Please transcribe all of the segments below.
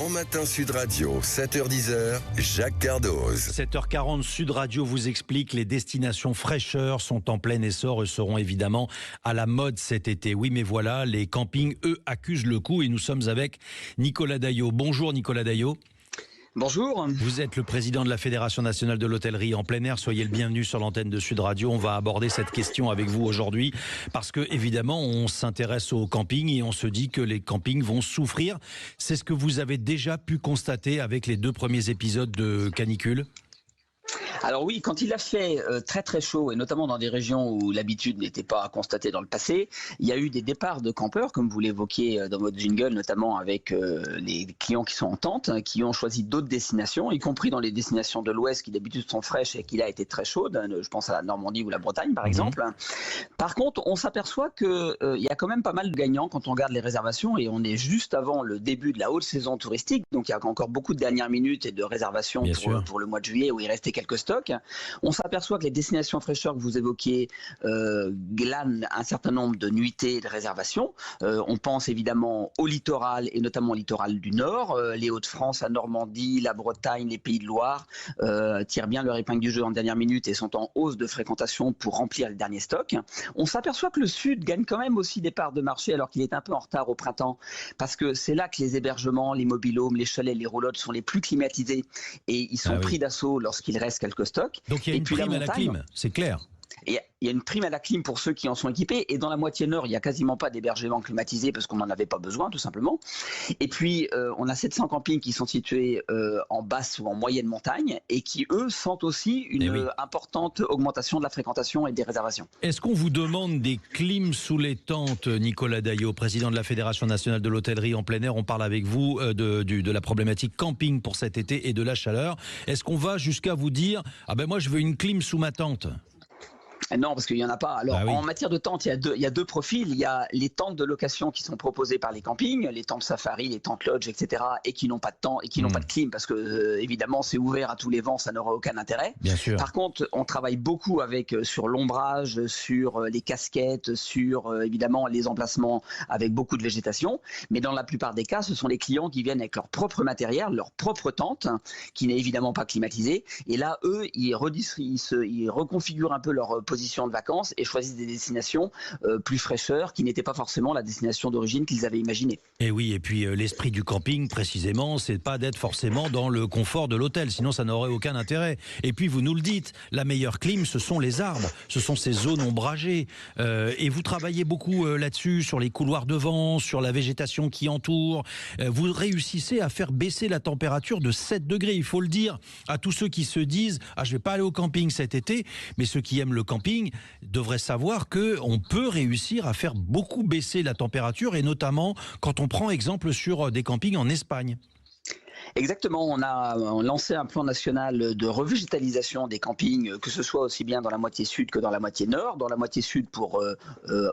Bon matin Sud Radio, 7h10, Jacques Cardoz. 7h40, Sud Radio vous explique, les destinations fraîcheurs sont en plein essor et seront évidemment à la mode cet été. Oui, mais voilà, les campings, eux, accusent le coup et nous sommes avec Nicolas Daillot. Bonjour Nicolas Daillot. Bonjour. Vous êtes le président de la Fédération nationale de l'hôtellerie en plein air. Soyez le bienvenu sur l'antenne de Sud Radio. On va aborder cette question avec vous aujourd'hui parce que, évidemment, on s'intéresse au camping et on se dit que les campings vont souffrir. C'est ce que vous avez déjà pu constater avec les 2 premiers épisodes de canicule ? Alors oui, quand il a fait très très chaud, et notamment dans des régions où l'habitude n'était pas constatée dans le passé, il y a eu des départs de campeurs, comme vous l'évoquiez dans votre jingle, notamment avec les clients qui sont en tente, qui ont choisi d'autres destinations, y compris dans les destinations de l'Ouest qui d'habitude sont fraîches et qui là étaient très chaudes. Je pense à la Normandie ou la Bretagne par exemple. Par contre, on s'aperçoit qu'il y a quand même pas mal de gagnants quand on regarde les réservations, et on est juste avant le début de la haute saison touristique, donc il y a encore beaucoup de dernières minutes et de réservations pour le mois de juillet où il restait quelques stocks. On s'aperçoit que les destinations fraîcheurs que vous évoquiez glanent un certain nombre de nuitées de réservations. On pense évidemment au littoral et notamment au littoral du Nord. Les Hauts-de-France, la Normandie, la Bretagne, les Pays de Loire tirent bien leur épingle du jeu en dernière minute et sont en hausse de fréquentation pour remplir les derniers stocks. On s'aperçoit que le Sud gagne quand même aussi des parts de marché alors qu'il est un peu en retard au printemps, parce que c'est là que les hébergements, les mobil-homes, les chalets, les roulottes sont les plus climatisés et ils sont pris d'assaut lorsqu'il reste quelques stocks. Donc il y a une prime à la clim, c'est clair. Il y a une prime à la clim pour ceux qui en sont équipés, et dans la moitié nord, il n'y a quasiment pas d'hébergement climatisé parce qu'on n'en avait pas besoin tout simplement. Et puis on a 700 campings qui sont situés en basse ou en moyenne montagne et qui eux sentent aussi une importante augmentation de la fréquentation et des réservations. Est-ce qu'on vous demande des clims sous les tentes, Nicolas Daillot, président de la Fédération nationale de l'hôtellerie en plein air? On parle avec vous de la problématique camping pour cet été et de la chaleur. Est-ce qu'on va jusqu'à vous dire « Ah ben moi je veux une clim sous ma tente » ? Non, parce qu'il n'y en a pas. Alors, en matière de tentes, il y a deux profils. Il y a les tentes de location qui sont proposées par les campings, les tentes safari, les tentes lodge, etc., et qui n'ont pas de temps et qui n'ont pas de clim, parce que évidemment, c'est ouvert à tous les vents, ça n'aura aucun intérêt. Bien sûr. Par contre, on travaille beaucoup sur l'ombrage, sur les casquettes, sur évidemment les emplacements avec beaucoup de végétation. Mais dans la plupart des cas, ce sont les clients qui viennent avec leur propre matériel, leur propre tente, qui n'est évidemment pas climatisée. Et là, eux, ils reconfigurent un peu leur position de vacances et choisissent des destinations plus fraîcheurs qui n'étaient pas forcément la destination d'origine qu'ils avaient imaginée. Et oui, et puis l'esprit du camping, précisément, c'est pas d'être forcément dans le confort de l'hôtel, sinon ça n'aurait aucun intérêt. Et puis vous nous le dites, la meilleure clim, ce sont les arbres, ce sont ces zones ombragées. Et vous travaillez beaucoup là-dessus, sur les couloirs de vent, sur la végétation qui entoure. Vous réussissez à faire baisser la température de 7 degrés, il faut le dire, à tous ceux qui se disent « Ah, je vais pas aller au camping cet été », mais ceux qui aiment le camping devrait savoir qu'on peut réussir à faire beaucoup baisser la température, et notamment quand on prend exemple sur des campings en Espagne. Exactement, on a lancé un plan national de revégétalisation des campings, que ce soit aussi bien dans la moitié sud que dans la moitié nord. Dans la moitié sud pour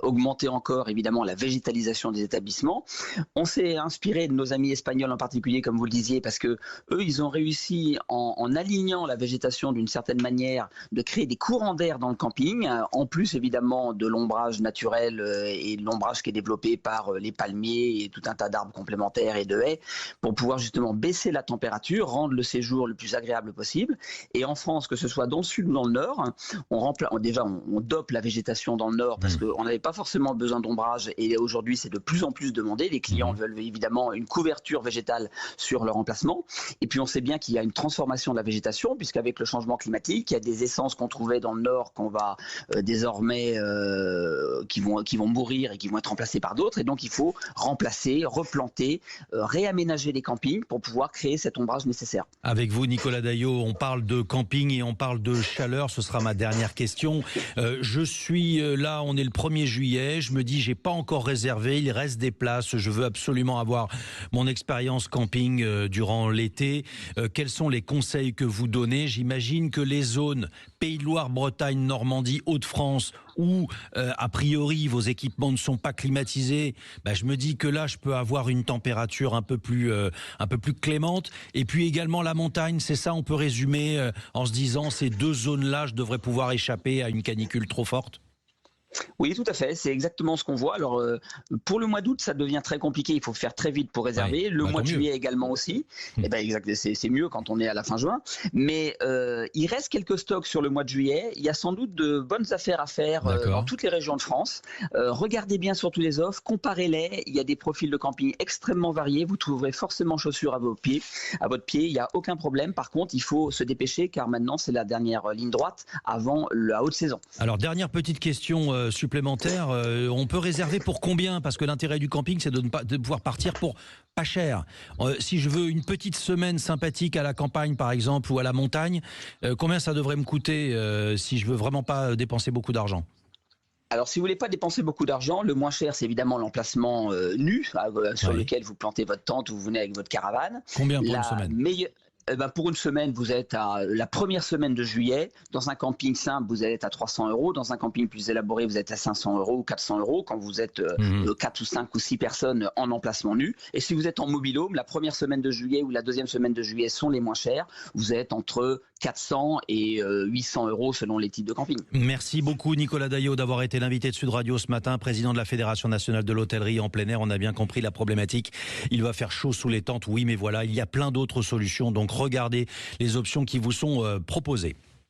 augmenter encore évidemment la végétalisation des établissements. On s'est inspiré de nos amis espagnols en particulier, comme vous le disiez, parce que eux, ils ont réussi en alignant la végétation d'une certaine manière de créer des courants d'air dans le camping, en plus évidemment de l'ombrage naturel et de l'ombrage qui est développé par les palmiers et tout un tas d'arbres complémentaires et de haies, pour pouvoir justement baisser la température, rendre le séjour le plus agréable possible. Et en France, que ce soit dans le sud ou dans le nord, on dope la végétation dans le nord parce qu'on n'avait pas forcément besoin d'ombrage, et aujourd'hui c'est de plus en plus demandé. Les clients veulent évidemment une couverture végétale sur leur emplacement. Et puis on sait bien qu'il y a une transformation de la végétation, puisqu'avec le changement climatique, il y a des essences qu'on trouvait dans le nord qu'on va désormais qui vont mourir et qui vont être remplacées par d'autres. Et donc il faut remplacer, replanter, réaménager les campings pour pouvoir créer cet ombrage nécessaire. Avec vous, Nicolas Daillot, on parle de camping et on parle de chaleur. Ce sera ma dernière question. Je suis là, on est le 1er juillet. Je me dis, j'ai pas encore réservé. Il reste des places. Je veux absolument avoir mon expérience camping durant l'été. Quels sont les conseils que vous donnez? J'imagine que les zones Pays de Loire, Bretagne, Normandie, Hauts-de-France, où a priori vos équipements ne sont pas climatisés, je me dis que là je peux avoir une température un peu plus clémente. Et puis également la montagne, c'est ça, on peut résumer en se disant ces 2 zones-là, je devrais pouvoir échapper à une canicule trop forte? Oui, tout à fait. C'est exactement ce qu'on voit. Alors, pour le mois d'août, ça devient très compliqué. Il faut faire très vite pour réserver. Ouais, Le bah, mois tant de mieux. juillet également aussi. Eh ben, exact. C'est mieux quand on est à la fin juin. Mais il reste quelques stocks sur le mois de juillet. Il y a sans doute de bonnes affaires à faire dans D'accord. toutes les régions de France. Regardez bien surtout les offres, comparez-les. Il y a des profils de camping extrêmement variés. Vous trouverez forcément chaussures à vos pieds, à votre pied. Il n'y a aucun problème. Par contre, il faut se dépêcher car maintenant c'est la dernière ligne droite avant la haute saison. Alors, dernière petite question supplémentaire. On peut réserver pour combien? Parce que l'intérêt du camping, c'est de pouvoir partir pour pas cher. Si je veux une petite semaine sympathique à la campagne, par exemple, ou à la montagne, combien ça devrait me coûter si je veux vraiment pas dépenser beaucoup d'argent? Alors, si vous voulez pas dépenser beaucoup d'argent, le moins cher, c'est évidemment l'emplacement nu sur Oui. lequel vous plantez votre tente ou vous venez avec votre caravane. Combien pour une La semaine? meilleure pour une semaine, vous êtes à la première semaine de juillet. Dans un camping simple, vous allez être à 300 euros. Dans un camping plus élaboré, vous êtes à 500 euros ou 400 euros quand vous êtes 4 ou 5 ou 6 personnes en emplacement nu. Et si vous êtes en mobil-home, la première semaine de juillet ou la deuxième semaine de juillet sont les moins chers. Vous êtes entre 400 et 800 euros selon les types de camping. Merci beaucoup Nicolas Daillot d'avoir été l'invité de Sud Radio ce matin, président de la Fédération nationale de l'hôtellerie en plein air. On a bien compris la problématique. Il va faire chaud sous les tentes, oui, mais voilà, il y a plein d'autres solutions. Donc regardez les options qui vous sont proposées.